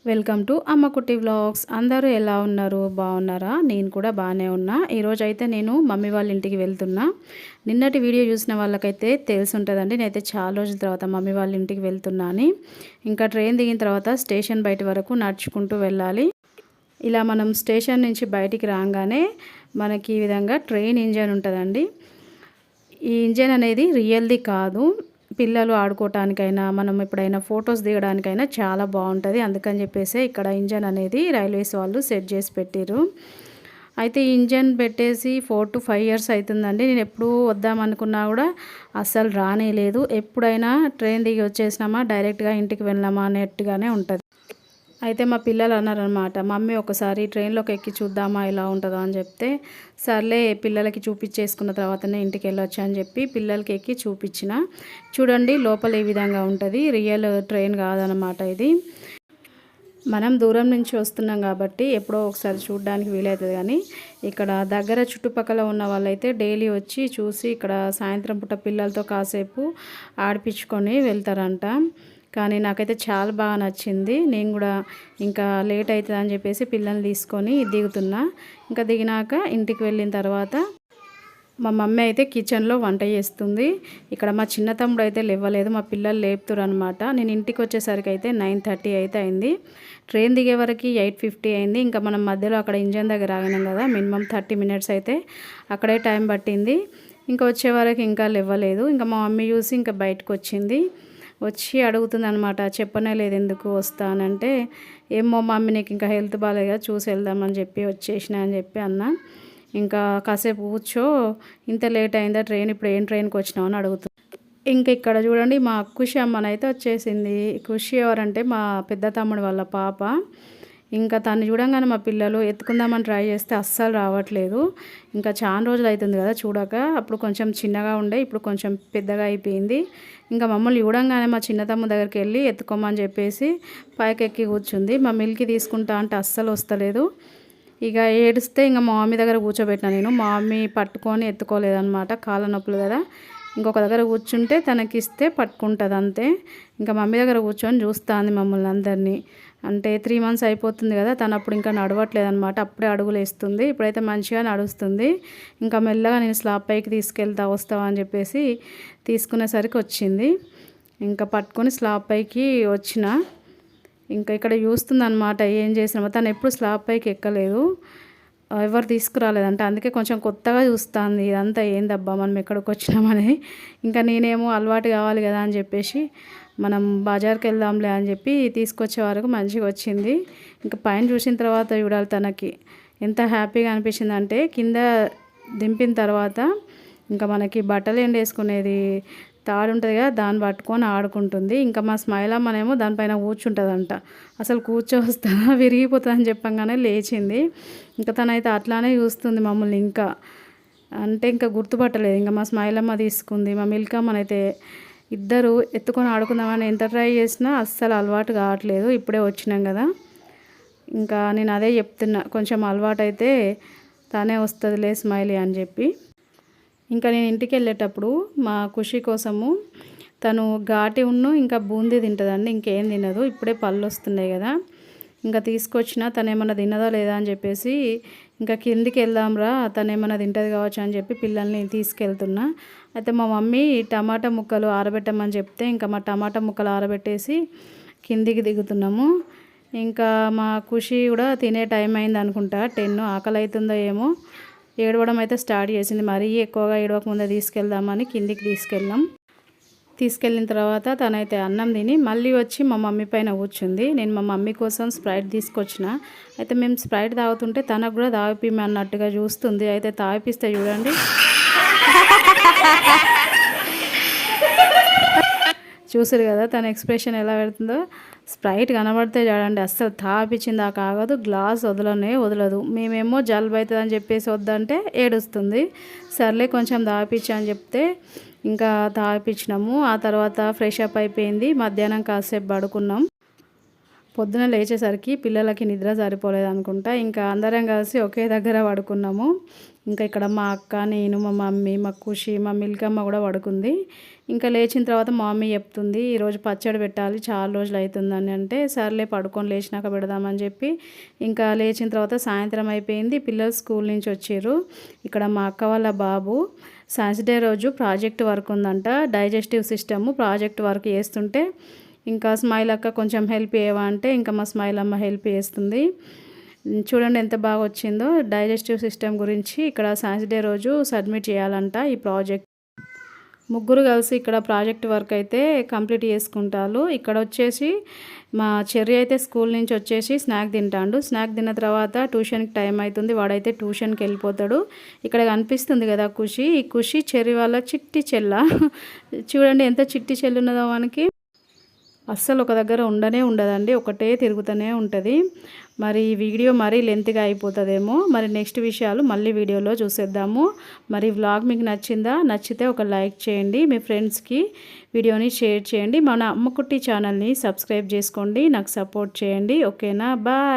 Welcome to అమ్మ కుట్టి vlogs. అందరూ ఎలా ఉన్నారు? బాగున్నారా? నేను కూడా బాగానే ఉన్నా. ఈరోజు అయితే నేను మమ్మీ వాళ్ళ ఇంటికి వెళ్తున్నా. నిన్నటి వీడియో చూసిన వాళ్ళకైతే తెలిసి ఉంటుందండి, నేనైతే చాలా రోజుల తర్వాత మమ్మీ వాళ్ళ ఇంటికి వెళ్తున్నాను. ఇంకా ట్రైన్ దిగిన తర్వాత స్టేషన్ బయట వరకు నడుచుకుంటూ వెళ్ళాలి. ఇలా మనం స్టేషన్ నుంచి బయటికి రాగానే మనకి ఈ విధంగా ట్రైన్ ఇంజన్ ఉంటుందండి. ఈ ఇంజన్ అనేది రియల్ది కాదు, పిల్లలు ఆడుకోవటానికైనా మనం ఎప్పుడైనా ఫొటోస్ దిగడానికైనా చాలా బాగుంటుంది. అందుకని చెప్పేసి ఇక్కడ ఇంజన్ అనేది రైల్వేస్ వాళ్ళు సెట్ చేసి పెట్టారు. అయితే ఈ ఇంజన్ పెట్టేసి 4 to 5 years అవుతుందండి. నేను ఎప్పుడు వద్దామనుకున్నా కూడా అస్సలు రానే లేదు. ఎప్పుడైనా ట్రైన్ దిగి వచ్చేసినామా డైరెక్ట్గా ఇంటికి వెళ్ళామా అన్నట్టుగానే ఉంటుంది. అయితే మా పిల్లలు అన్నారనమాట, మమ్మీ ఒకసారి ట్రైన్లోకి ఎక్కి చూద్దామా ఎలా ఉంటుందో అని చెప్తే, సర్లే పిల్లలకి చూపించేసుకున్న తర్వాతనే ఇంటికి వెళ్ళొచ్చు అని చెప్పి పిల్లలకి ఎక్కి చూపించిన. చూడండి లోపల ఏ విధంగా ఉంటుంది. రియల్ ట్రైన్ కాదనమాట ఇది. మనం దూరం నుంచి వస్తున్నాం కాబట్టి ఎప్పుడో ఒకసారి చూడడానికి వీలవుతుంది, కానీ ఇక్కడ దగ్గర చుట్టుపక్కల ఉన్న వాళ్ళైతే డైలీ వచ్చి చూసి ఇక్కడ సాయంత్రం పూట పిల్లలతో కాసేపు ఆడిపించుకొని వెళ్తారంట. కానీ నాకైతే చాలా బాగా నచ్చింది. నేను కూడా ఇంకా లేట్ అవుతుంది అని చెప్పేసి పిల్లల్ని తీసుకొని దిగుతున్నా. ఇంకా దిగినాక ఇంటికి వెళ్ళిన తర్వాత మా మమ్మీ అయితే కిచెన్లో వంట చేస్తుంది. ఇక్కడ మా చిన్న తమ్ముడు అయితే లేవలేదు, మా పిల్లలు లేపుతురు అనమాట. నేను ఇంటికి వచ్చేసరికి అయితే 9:30 అయితే అయింది. ట్రైన్ దిగే వరకు 8:50 అయింది. ఇంకా మనం మధ్యలో అక్కడ ఇంజన్ దగ్గర ఆగినాం కదా, మినిమం 30 minutes అయితే అక్కడే టైం పట్టింది. ఇంకా వచ్చే వరకు ఇంకా లేవలేదు. ఇంకా మా మమ్మీ చూసి ఇంకా బయటకు వచ్చింది. వచ్చి అడుగుతుంది అనమాట, చెప్పనే లేదు ఎందుకు వస్తానంటే, ఏమో మమ్మీ నీకు ఇంకా హెల్త్ బాగాలేదా చూసి వెళ్దామని చెప్పి వచ్చేసిన అని చెప్పి అన్న. ఇంకా కాసేపు కూర్చో, ఇంత లేట్ అయిందా ట్రైన్, ఇప్పుడు ఏం ట్రైన్కి వచ్చినావు అని అడుగుతుంది. ఇంకా ఇక్కడ చూడండి మా ఖుషి అమ్మనైతే వచ్చేసింది. ఖుషి ఎవరంటే మా పెద్ద తమ్ముడు వాళ్ళ పాప. ఇంకా తను చూడంగానే మా పిల్లలు ఎత్తుకుందామని ట్రై చేస్తే అస్సలు రావట్లేదు. ఇంకా చాలా రోజులు అవుతుంది కదా చూడక, అప్పుడు కొంచెం చిన్నగా ఉండే, ఇప్పుడు కొంచెం పెద్దగా అయిపోయింది. ఇంకా మమ్మల్ని చూడంగానే మా చిన్న తమ్ముడు దగ్గరికి వెళ్ళి ఎత్తుకోమని చెప్పేసి పైకి ఎక్కి కూర్చుంది. మా మిల్కి తీసుకుంటా అంటే అస్సలు వస్తలేదు. ఇక ఏడిస్తే ఇంకా మా మమ్మీ దగ్గర కూర్చోబెట్టినా నేను. మా మమ్మీ పట్టుకొని ఎత్తుకోలేదన్నమాట, కాళ్ళ నొప్పులు కదా. ఇంకొక దగ్గర కూర్చుంటే తనకిస్తే పట్టుకుంటుంది అంతే. ఇంకా మమ్మీ దగ్గర కూర్చొని చూస్తుంది మమ్మల్ని అందరినీ. అంటే 3 months అయిపోతుంది కదా, తను అప్పుడు ఇంకా నడవట్లేదు అనమాట, అప్పుడే అడుగులు వేస్తుంది. ఇప్పుడైతే మంచిగా నడుస్తుంది. ఇంకా మెల్లగా నేను స్లాబ్ పైకి తీసుకెళ్తా వస్తావా అని చెప్పేసి తీసుకునేసరికి వచ్చింది. ఇంకా పట్టుకొని స్లాబ్ పైకి వచ్చిన. ఇంకా ఇక్కడ చూస్తుంది అనమాట ఏం చేసినామో. తను ఎప్పుడు స్లాబ్ పైకి ఎక్కలేదు, ఎవరు తీసుకురాలేదంట, అందుకే కొంచెం కొత్తగా చూస్తుంది ఇదంతా ఏందబ్బా మనం ఎక్కడికి వచ్చినామని. ఇంకా నేనేమో అలవాటు కావాలి కదా అని చెప్పేసి మనం బజార్కి వెళ్దాంలే అని చెప్పి తీసుకొచ్చే వరకు మంచిగా వచ్చింది. ఇంకా పైన చూసిన తర్వాత చూడాలి తనకి ఎంత హ్యాపీగా అనిపించింది అంటే, కింద దింపిన తర్వాత ఇంకా మనకి బట్టలు ఎండేసుకునేది తాడు ఉంటుంది కదా, దాన్ని పట్టుకొని ఆడుకుంటుంది. ఇంకా మా స్మైల్ అమ్మనేమో దానిపైన కూర్చుంటుందంట. అసలు కూర్చోవస్తుందా విరిగిపోతుంది అని చెప్పంగానే లేచింది. ఇంకా తనైతే అట్లానే చూస్తుంది మమ్మల్ని. ఇంకా అంటే ఇంకా గుర్తుపట్టలేదు. ఇంకా మా స్మైల్ అమ్మ తీసుకుంది, మా మిల్క్ అమ్మనైతే ఇద్దరు ఎత్తుకొని ఆడుకుందామని ఎంత ట్రై చేసినా అస్సలు అలవాటు కావట్లేదు. ఇప్పుడే వచ్చినాం కదా, ఇంకా నేను అదే చెప్తున్నా, కొంచెం అలవాటు అయితే తానే వస్తుందిలే స్మైలీ అని చెప్పి. ఇంకా నేను ఇంటికి వెళ్ళేటప్పుడు మా ఖుషి కోసము తను ఘాటి ఇంకా బూందీ తింటుందండి, ఇంకేం తినదు. ఇప్పుడే పళ్ళు వస్తున్నాయి కదా, ఇంకా తీసుకొచ్చిన తను ఏమన్నా తినదో లేదా అని చెప్పేసి ఇంకా కిందికి వెళ్దాంరా తను ఏమన్నా తింటుంది కావచ్చు అని చెప్పి పిల్లల్ని తీసుకెళ్తున్నా. అయితే మా మమ్మీ టమాటా ముక్కలు ఆరబెట్టమని చెప్తే ఇంకా మా టమాటా ముక్కలు ఆరబెట్టేసి కిందికి దిగుతున్నాము. ఇంకా మా ఖుషి కూడా తినే టైం అయింది అనుకుంటా, 10 ఆకలి అవుతుందో ఏమో, ఏడవడం అయితే స్టార్ట్ చేసింది. మరీ ఎక్కువగా ఏడవకముందే తీసుకెళ్దామని కిందికి తీసుకెళ్ళిన తర్వాత తనైతే అన్నం తిని మళ్ళీ వచ్చి మా మమ్మీ పైన కూర్చుంది. నేను మా మమ్మీ కోసం స్ప్రైట్ తీసుకొచ్చిన. అయితే మేము స్ప్రైట్ తాగుతుంటే తనకు కూడా తాగిపిమన్నట్టుగా చూస్తుంది. అయితే తాగిపిస్తే చూడండి చూసారు కదా తన ఎక్స్ప్రెషన్ ఎలా పెడుతుందో. స్ప్రైట్ కనబడితే చూడండి అస్సలు తాపిచ్చింది దాకా ఆగదు, గ్లాస్ వదలదు. మేమేమో జలుబు అవుతుంది అని చెప్పేసి వద్దంటే ఏడుస్తుంది. సర్లే కొంచెం తాపిచ్చా అని చెప్తే ఇంకా తాపిచ్చినాము. ఆ తర్వాత ఫ్రెష్ అప్ అయిపోయింది. మధ్యాహ్నం కాసేపు పడుకున్నాం. పొద్దున లేచేసరికి పిల్లలకి నిద్ర సరిపోలేదనుకుంటా. ఇంకా అందరం కలిసి ఒకే దగ్గర పడుకున్నాము. ఇంకా ఇక్కడ మా అక్క, నేను, మా మమ్మీ, మా ఖుషి, మా మిల్కమ్మ కూడా పడుకుంది. ఇంకా లేచిన తర్వాత మా మమ్మీ చెప్తుంది, ఈరోజు పచ్చడి పెట్టాలి, చాలా రోజులు అవుతుందని. అంటే సర్లే పడుకొని లేచినాక పెడదామని చెప్పి ఇంకా లేచిన తర్వాత సాయంత్రం అయిపోయింది. పిల్లలు స్కూల్ నుంచి వచ్చారు. ఇక్కడ మా అక్క వాళ్ళ బాబు సాటర్డే రోజు ప్రాజెక్ట్ వర్క్ ఉందంట, డైజెస్టివ్ సిస్టమ్ ప్రాజెక్ట్ వర్క్ చేస్తుంటే ఇంకా స్మైల్ అక్క కొంచెం హెల్ప్ చేయవా అంటే ఇంకా మా స్మైల్ అమ్మ హెల్ప్ చేస్తుంది. చూడండి ఎంత బాగా వచ్చిందో. డైజెస్టివ్ సిస్టమ్ గురించి ఇక్కడ సాటర్డే రోజు సబ్మిట్ చేయాలంట ఈ ప్రాజెక్ట్. ముగ్గురు కలిసి ఇక్కడ ప్రాజెక్ట్ వర్క్ అయితే కంప్లీట్ చేసుకుంటారు. ఇక్కడ వచ్చేసి మా చెర్రీ అయితే స్కూల్ నుంచి వచ్చేసి స్నాక్ తింటాడు. స్నాక్ తిన్న తర్వాత ట్యూషన్కి టైం అవుతుంది, వాడైతే ట్యూషన్కి వెళ్ళిపోతాడు. ఇక్కడ కనిపిస్తుంది కదా ఖుషి, ఈ ఖుషి చెర్రీ వాళ్ళ చిట్టి చెల్ల. చూడండి ఎంత చిట్టి చెల్లి ఉన్నదో మనకి. అస్సలు ఒక దగ్గర ఉండదండి, ఒకటే తిరుగుతూనే ఉంటుంది. మరి ఈ వీడియో మరీ లెంత్గా అయిపోతుందేమో. మరి నెక్స్ట్ విషయాలు మళ్ళీ వీడియోలో చూసేద్దాము. మరి వ్లాగ్ మీకు నచ్చిందా? నచ్చితే ఒక లైక్ చేయండి, మీ ఫ్రెండ్స్కి వీడియోని షేర్ చేయండి. మన అమ్మకుట్టి ఛానల్ని సబ్స్క్రైబ్ చేసుకోండి, నాకు సపోర్ట్ చేయండి. ఓకేనా? బాయ్.